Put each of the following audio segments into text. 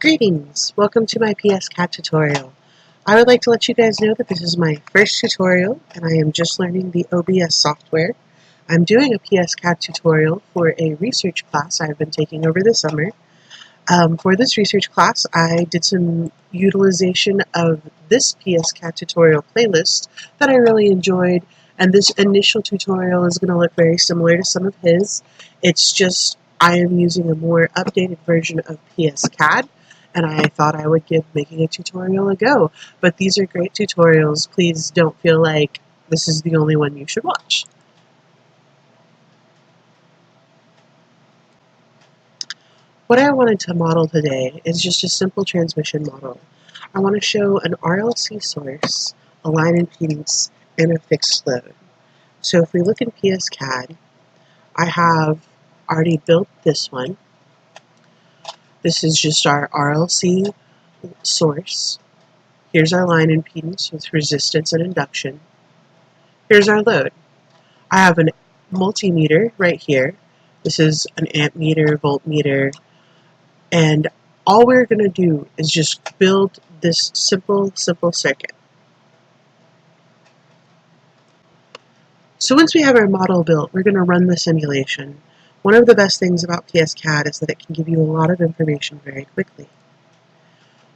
Greetings! Welcome to my PSCAD tutorial. I would like to let you guys know that this is my first tutorial and I am just learning the OBS software. I'm doing a PSCAD tutorial for a research class I've been taking over the summer. For this research class, I did some utilization of this PSCAD tutorial playlist that I really enjoyed, and this initial tutorial is going to look very similar to some of his. It's just I am using a more updated version of PSCAD, and I thought I would give making a tutorial a go. But these are great tutorials. Please don't feel like this is the only one you should watch. What I wanted to model today is just a simple transmission model. I want to show an RLC source, a line impedance, and a fixed load. So if we look in PSCAD, I have already built this one. This is just our RLC source. Here's our line impedance with resistance and induction. Here's our load. I have a multimeter right here. This is an amp meter, voltmeter, and all we're going to do is just build this simple circuit. So once we have our model built, we're going to run the simulation. One of the best things about PSCAD is that it can give you a lot of information very quickly.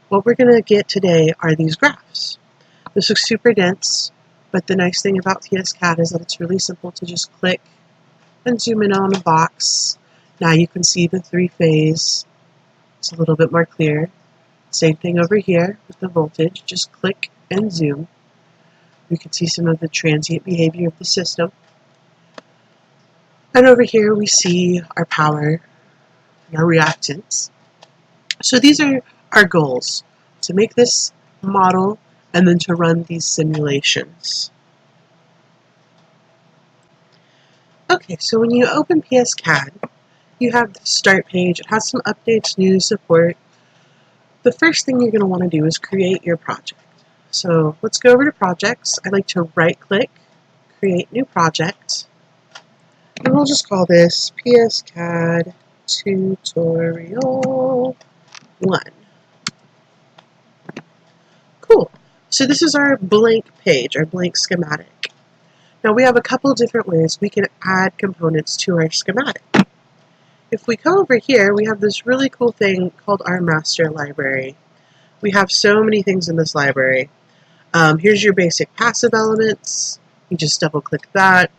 What we're going to get today are these graphs. This looks super dense, but the nice thing about PSCAD is that it's really simple to just click and zoom in on a box. Now you can see the three-phase. It's a little bit more clear. Same thing over here with the voltage. Just click and zoom. We can see some of the transient behavior of the system. And over here we see our power and our reactance. So these are our goals, to make this model and then to run these simulations. Okay, so when you open PSCAD, you have the start page. It has some updates, news, support. The first thing you're going to want to do is create your project. So let's go over to projects. I like to right click, create new project, and we'll just call this PSCAD tutorial 1. Cool. So this is our blank page, our blank schematic. Now we have a couple different ways we can add components to our schematic. If we come over here, we have this really cool thing called our master library. We have so many things in this library. Here's your basic passive elements. You just double click that.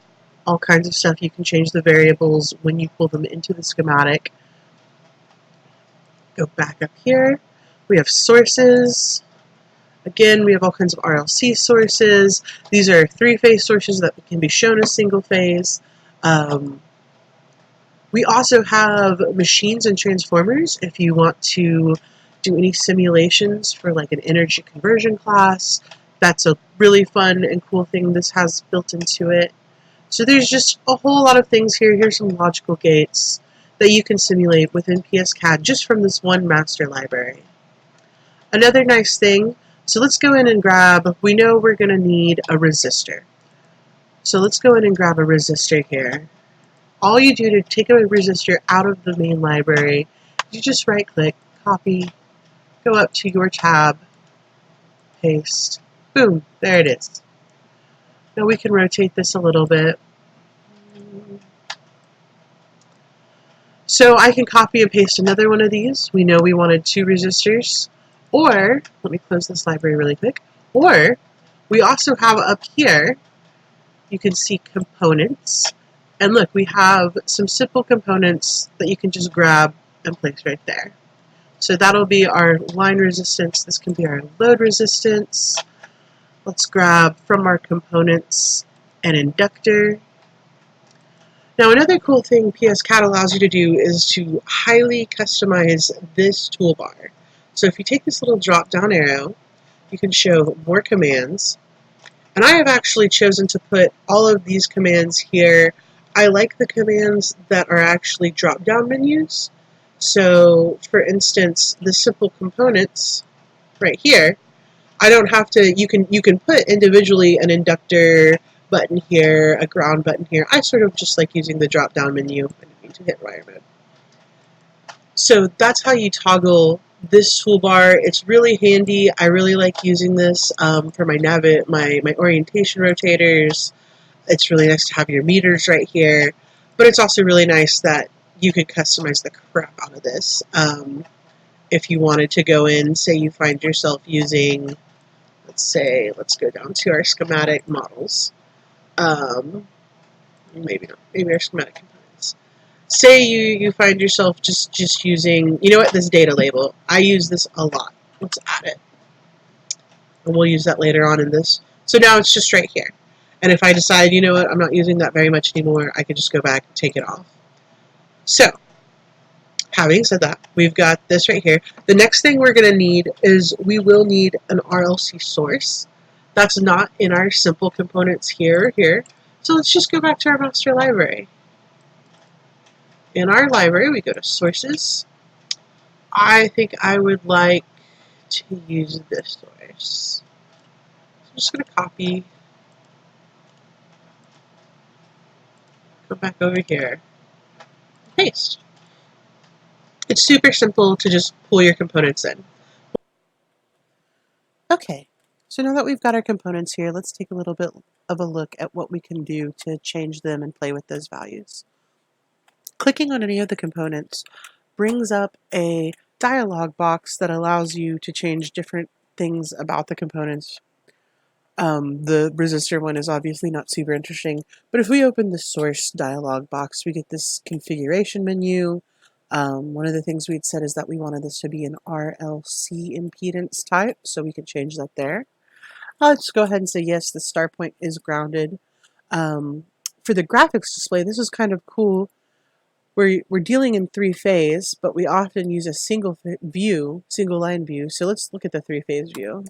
All kinds of stuff. You can change the variables when you pull them into the schematic. Go back up here. We have sources. Again, we have all kinds of RLC sources. These are three-phase sources that can be shown as single-phase. We also have machines and transformers if you want to do any simulations for like an energy conversion class. That's a really fun and cool thing this has built into it. So there's just a whole lot of things here. Here's some logical gates that you can simulate within PSCAD just from this one master library. Another nice thing, so let's go in and grab, we know we're going to need a resistor. So let's go in and grab a resistor here. All you do to take a resistor out of the main library, you just right click, copy, go up to your tab, paste, boom, there it is. Now we can rotate this a little bit. So I can copy and paste another one of these. We know we wanted 2 resistors. Or, let me close this library really quick, or we also have up here, you can see components. And look, we have some simple components that you can just grab and place right there. So that'll be our line resistance. This can be our load resistance. Let's grab from our components an inductor. Now another cool thing PSCAD allows you to do is to highly customize this toolbar. So if you take this little drop down arrow, you can show more commands. And I have actually chosen to put all of these commands here. I like the commands that are actually drop-down menus. So, for instance, the simple components right here, I don't have to, you can put individually an inductor button here, a ground button here. I sort of just like using the drop-down menu. I didn't mean to hit wire mode. So that's how you toggle this toolbar. It's really handy. I really like using this for my orientation rotators. It's really nice to have your meters right here, but it's also really nice that you could customize the crap out of this. If you wanted to go in, say you find yourself using, let's go down to our schematic models. Maybe not, maybe our schematic components. Say you find yourself just using, you know what, this data label. I use this a lot. Let's add it. And we'll use that later on in this. So now it's just right here. And if I decide, you know what, I'm not using that very much anymore, I can just go back and take it off. So, having said that, we've got this right here. The next thing we're going to need is we will need an RLC source. That's not in our simple components here or here. So let's just go back to our master library. In our library, we go to sources. I think I would like to use this source. So I'm just going to copy, go back over here, paste. It's super simple to just pull your components in. Okay, so now that we've got our components here, let's take a little bit of a look at what we can do to change them and play with those values. Clicking on any of the components brings up a dialog box that allows you to change different things about the components. The resistor one is obviously not super interesting, but if we open the source dialog box, we get this configuration menu. One of the things we'd said is that we wanted this to be an RLC impedance type, so we can change that there. Let's go ahead and say yes, the start point is grounded. For the graphics display, this is kind of cool. We're dealing in three-phase, but we often use a single line view. So let's look at the three-phase view.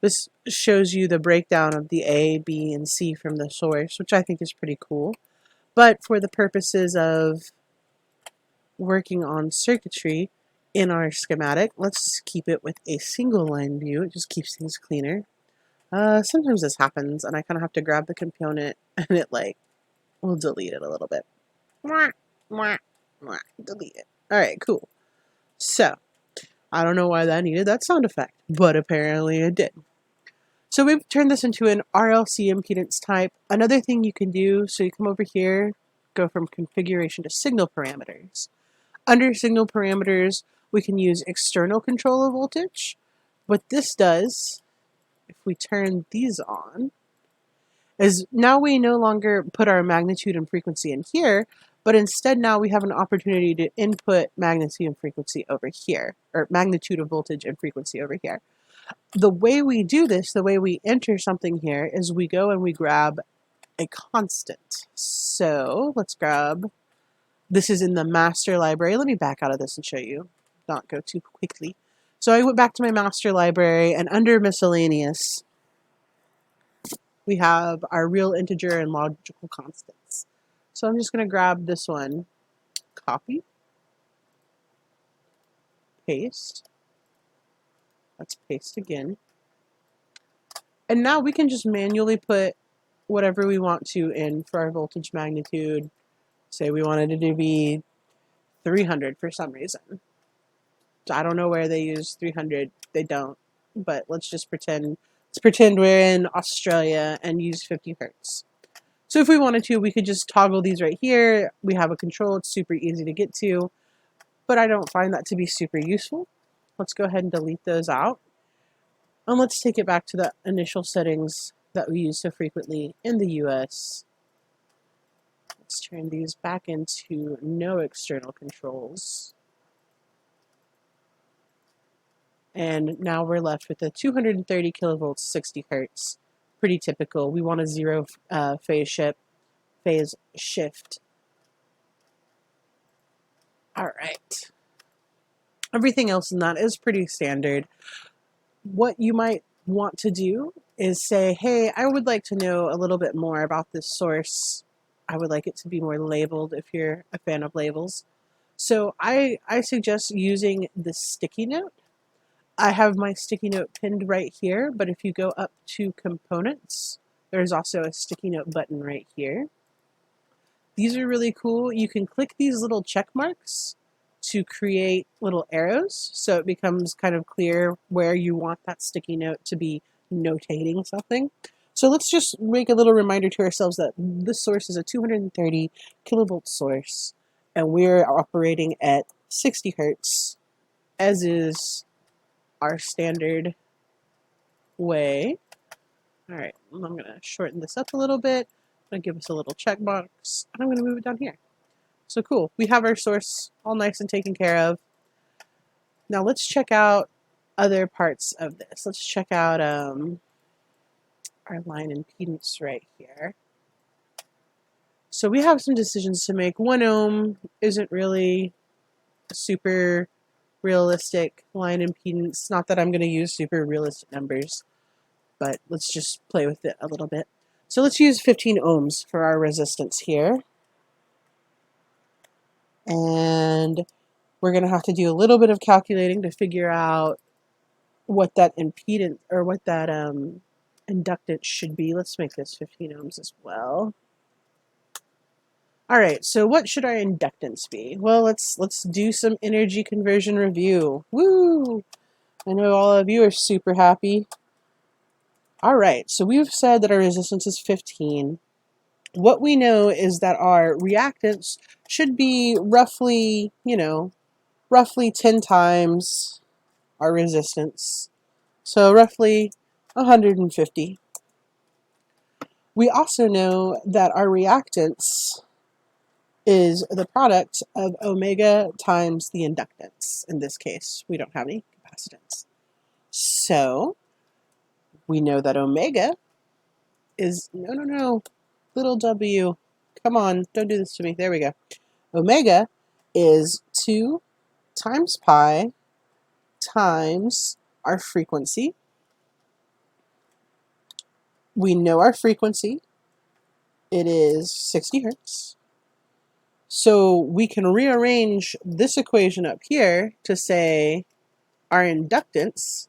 This shows you the breakdown of the A, B, and C from the source, which I think is pretty cool. But for the purposes of working on circuitry in our schematic, let's keep it with a single line view. It just keeps things cleaner. Sometimes this happens, and I kind of have to grab the component, and it will delete it a little bit. Delete it. All right, cool. So, I don't know why that needed that sound effect, but apparently it did. So we've turned this into an RLC impedance type. Another thing you can do, so you come over here, go from configuration to signal parameters. Under signal parameters, we can use external control of voltage. What this does, if we turn these on, is now we no longer put our magnitude and frequency in here, but instead now we have an opportunity to input magnitude and frequency over here, or magnitude of voltage and frequency over here. The way we do this, the way we enter something here, is we go and we grab a constant. So let's grab, this is in the master library. Let me back out of this and show you, not go too quickly. So I went back to my master library, and under miscellaneous, we have our real integer and logical constants. So I'm just going to grab this one, copy, paste. Let's paste again. And now we can just manually put whatever we want to in for our voltage magnitude. Say we wanted it to be 300 for some reason. So I don't know where they use 300. They don't. But let's just pretend. Let's pretend we're in Australia and use 50 hertz. So if we wanted to, we could just toggle these right here. We have a control. It's super easy to get to. But I don't find that to be super useful. Let's go ahead and delete those out. And let's take it back to the initial settings that we use so frequently in the US. Let's turn these back into no external controls. And now we're left with a 230 kilovolts, 60 hertz. Pretty typical. We want a zero phase shift. All right. Everything else in that is pretty standard. What you might want to do is say, hey, I would like to know a little bit more about this source. I would like it to be more labeled if you're a fan of labels. So I suggest using the sticky note. I have my sticky note pinned right here, but if you go up to components, there's also a sticky note button right here. These are really cool. You can click these little check marks to create little arrows so it becomes kind of clear where you want that sticky note to be notating something. So let's just make a little reminder to ourselves that this source is a 230 kilovolt source and we're operating at 60 hertz, as is our standard way. All right, I'm going to shorten this up a little bit. I'm going to give us a little checkbox, and I'm going to move it down here. So cool, we have our source all nice and taken care of. Now let's check out other parts of this. Let's check out our line impedance right here. So we have some decisions to make. 1 ohm isn't really a super realistic line impedance. Not that I'm going to use super realistic numbers, but let's just play with it a little bit. So let's use 15 ohms for our resistance here. And we're going to have to do a little bit of calculating to figure out what that impedance or what that inductance should be. Let's make this 15 ohms as well. All right, so what should our inductance be? Well, let's do some energy conversion review. Woo! I know all of you are super happy. All right, so we've said that our resistance is 15. What we know is that our reactance should be roughly, roughly 10 times our resistance. So roughly 150. We also know that our reactance is the product of omega times the inductance. In this case, we don't have any capacitance. So we know that omega is, no, little w. Come on, don't do this to me. There we go. Omega is 2 times pi times our frequency. We know our frequency. It is 60 hertz. So we can rearrange this equation up here to say our inductance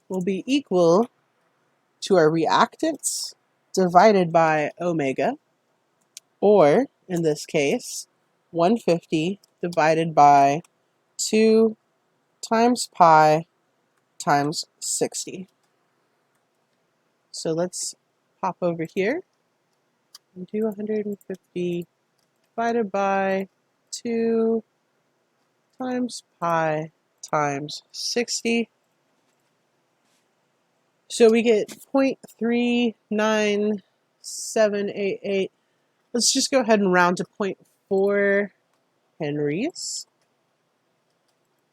will be equal to our reactance divided by omega, or in this case, 150 divided by 2 times pi times 60. So let's pop over here and do 150 divided by 2 times pi times 60. So we get 0.39788. Let's just go ahead and round to 0.4 henries.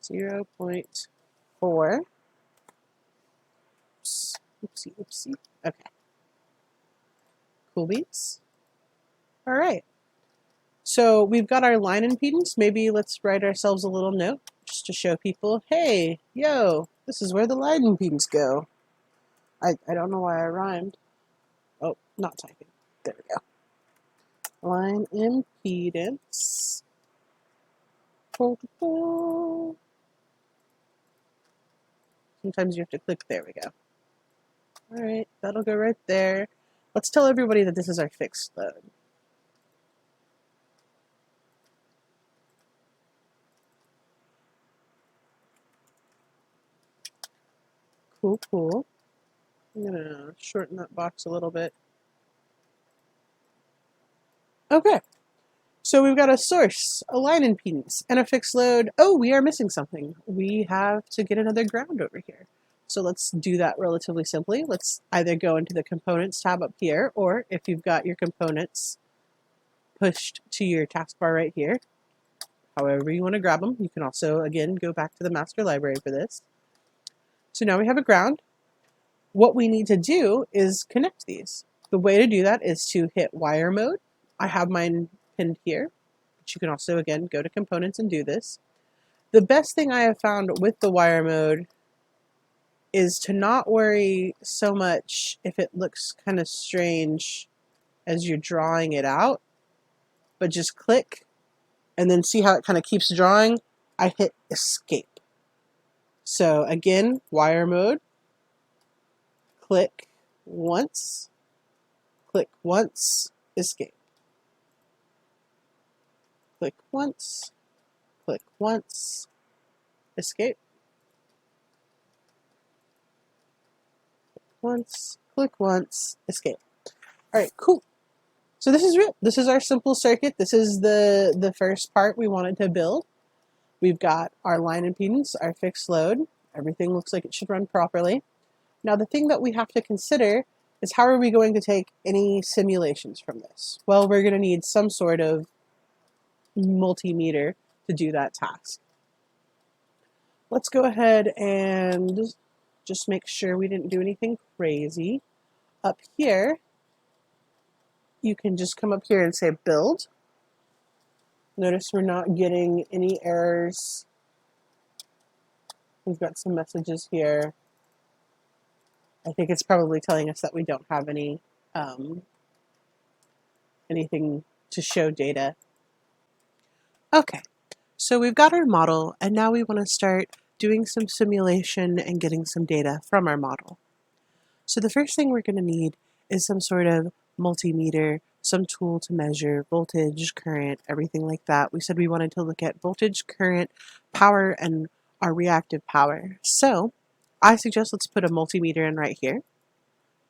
0.4. Oopsie. Okay. Cool beans. All right. So we've got our line impedance. Maybe let's write ourselves a little note just to show people, hey, yo, this is where the line impedance go. I don't know why I rhymed. Oh, not typing. There we go. Line impedance. Sometimes you have to click. There we go. All right, that'll go right there. Let's tell everybody that this is our fixed load. Cool. I'm going to shorten that box a little bit. Okay, so we've got a source, a line impedance, and a fixed load. Oh, we are missing something. We have to get another ground over here. So let's do that relatively simply. Let's either go into the components tab up here, or if you've got your components pushed to your taskbar right here, however you want to grab them. You can also, again, go back to the master library for this. So now we have a ground. What we need to do is connect these. The way to do that is to hit wire mode. I have mine pinned here, but you can also, again, go to components and do this. The best thing I have found with the wire mode is to not worry so much if it looks kind of strange as you're drawing it out, but just click and then see how it kind of keeps drawing. I hit escape. So again, wire mode, click once, escape. Click once, Click once, escape. Click once, escape. All right, cool. So this is real. This is our simple circuit. This is the first part we wanted to build. We've got our line impedance, our fixed load. Everything looks like it should run properly. Now the thing that we have to consider is how are we going to take any simulations from this? Well, we're going to need some sort of multimeter to do that task. Let's go ahead and just make sure we didn't do anything crazy. Up here, you can just come up here and say build. Notice we're not getting any errors. We've got some messages here. I think it's probably telling us that we don't have any anything to show data. Okay, so we've got our model, and now we want to start doing some simulation and getting some data from our model. So the first thing we're going to need is some sort of multimeter, some tool to measure voltage, current, everything like that. We said we wanted to look at voltage, current, power, and our reactive power. So I suggest let's put a multimeter in right here.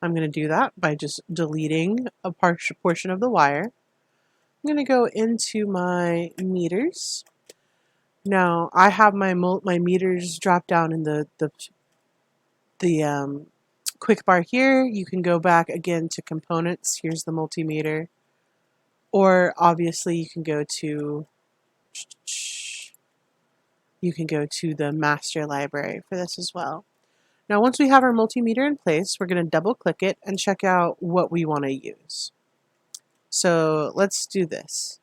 I'm going to do that by just deleting a portion of the wire. I'm going to go into my meters. Now I have my meters drop down in the quick bar here. You can go back again to components. Here's the multimeter. Or obviously you can go to the master library for this as well. Now once we have our multimeter in place, we're going to double click it and check out what we want to use. So let's do this.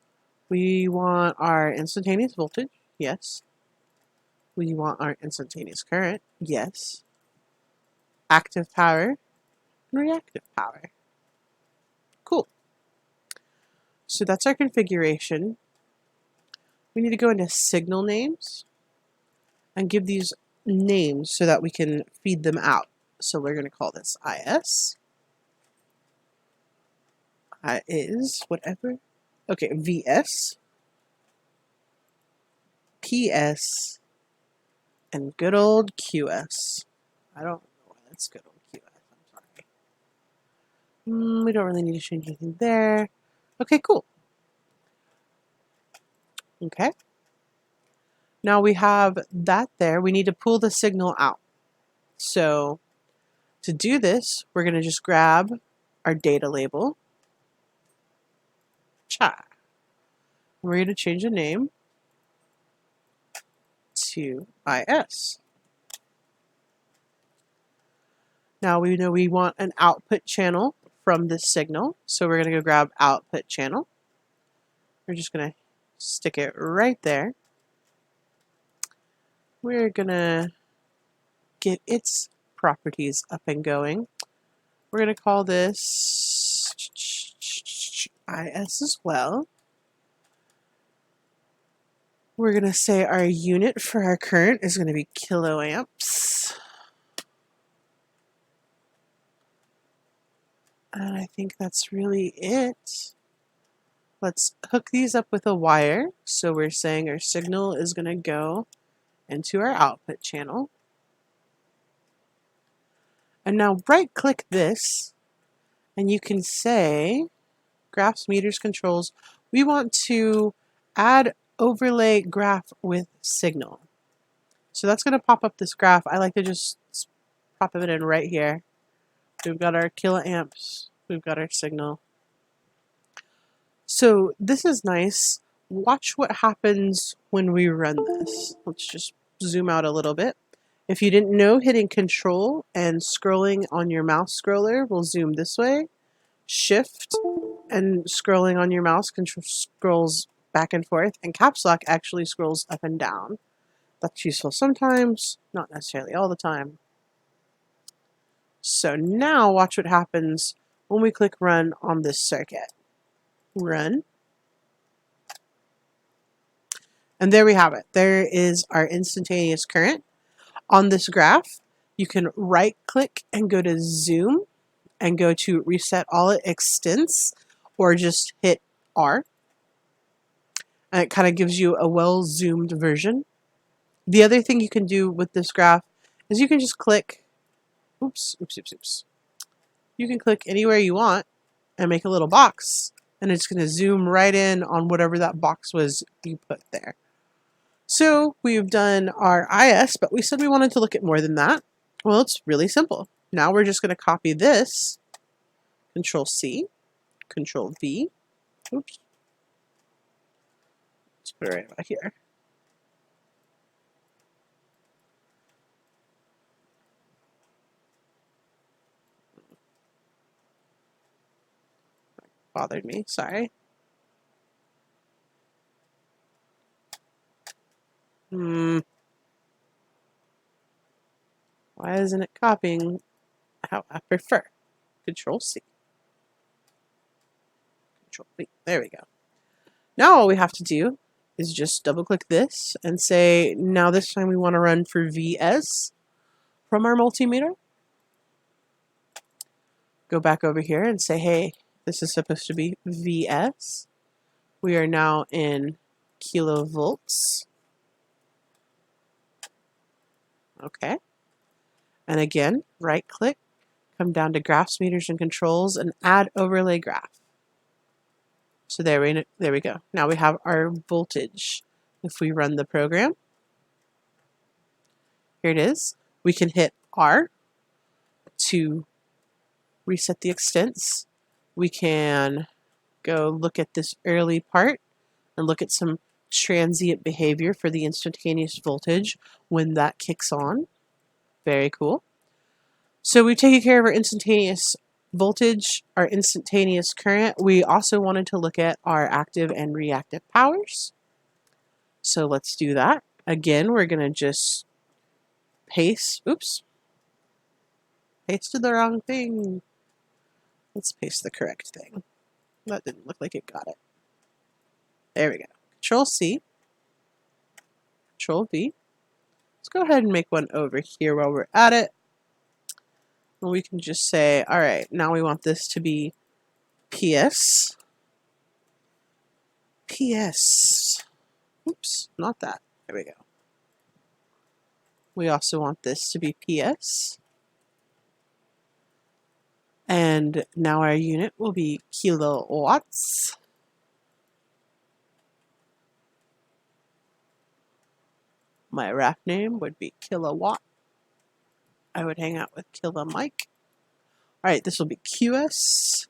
We want our instantaneous voltage, yes. We want our instantaneous current, yes. Active power and reactive power. Cool. So that's our configuration. We need to go into signal names and give these names so that we can feed them out. So we're going to call this IS. Is whatever. Okay, VS, PS, and good old QS. I don't know why that's good old QS. I'm sorry. We don't really need to change anything there. Okay, cool. Okay. Now we have that there. We need to pull the signal out. So to do this, we're going to just grab our data label. We're going to change the name to IS. Now we know we want an output channel from this signal, so we're going to go grab output channel. We're just going to stick it right there. We're going to get its properties up and going. We're going to call this IS as well. We're going to say our unit for our current is going to be kiloamps. And I think that's really it. Let's hook these up with a wire. So we're saying our signal is going to go into our output channel. And now right click this and you can say graphs, meters, controls. We want to add overlay graph with signal. So that's going to pop up this graph. I like to just pop it in right here. We've got our kiloamps. We've got our signal. So this is nice. Watch what happens when we run this. Let's just zoom out a little bit. If you didn't know, hitting Control and scrolling on your mouse scroller will zoom this way. Shift and scrolling on your mouse scrolls back and forth. And Caps Lock actually scrolls up and down. That's useful sometimes, not necessarily all the time. So now watch what happens when we click Run on this circuit. Run. And there we have it. There is our instantaneous current. On this graph, you can right click and go to Zoom and go to Reset All Extents or just hit R. and it kind of gives you a well-zoomed version. The other thing you can do with this graph is you can just click, oops. You can click anywhere you want and make a little box, and it's going to zoom right in on whatever that box was you put there. So we've done our IS, but we said we wanted to look at more than that. Well, it's really simple. Now we're just going to copy this, Control C, Control V, oops, let's put it right about here. That bothered me, sorry. Why isn't it copying how I prefer? Control C. Control V. There we go. Now all we have to do is just double click this and say, now this time we want to run for VS from our multimeter. Go back over here and say, hey, this is supposed to be VS. We are now in kilovolts. Okay. And again, right click, come down to graphs, meters, and controls, and add overlay graph. So there we go. Now we have our voltage. If we run the program, here it is. We can hit R to reset the extents. We can go look at this early part and look at some transient behavior for the instantaneous voltage when that kicks on. Very cool. So we've taken care of our instantaneous voltage, our instantaneous current. We also wanted to look at our active and reactive powers. So let's do that. Again, we're going to just paste, oops, pasted the wrong thing. Let's paste the correct thing. That didn't look like it got it. There we go. Control C, Control V. Let's go ahead and make one over here while we're at it. And we can just say, all right, now we want this to be PS. PS. Oops, not that. There we go. We also want this to be PS. And now our unit will be kilowatts. My ref name would be kilowatt. I would hang out with kilomike. All right, this will be QS.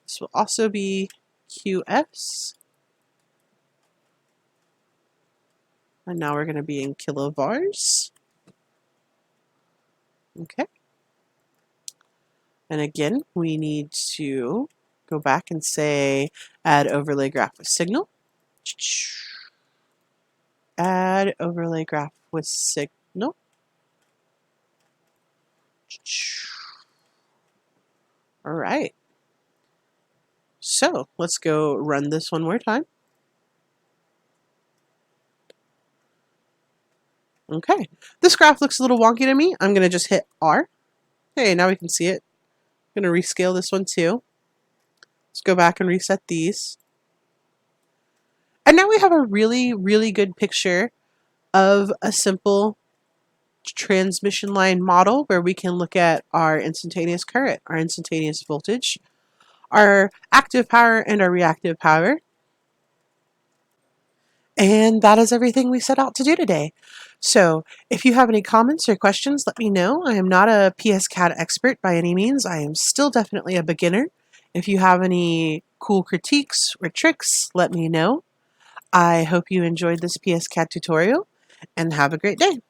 This will also be QS. And now we're going to be in kilovars. Okay. And again, we need to go back and say add overlay graph with signal. Add overlay graph with signal. All right. So let's go run this one more time. Okay, this graph looks a little wonky to me. I'm going to just hit R. Hey, now we can see it. I'm going to rescale this one too. Let's go back and reset these. And now we have a really, really good picture of a simple transmission line model where we can look at our instantaneous current, our instantaneous voltage, our active power, and our reactive power. And that is everything we set out to do today. So if you have any comments or questions, let me know. I am not a PSCAD expert by any means. I am still definitely a beginner. If you have any cool critiques or tricks, let me know. I hope you enjoyed this PSCAD tutorial and have a great day.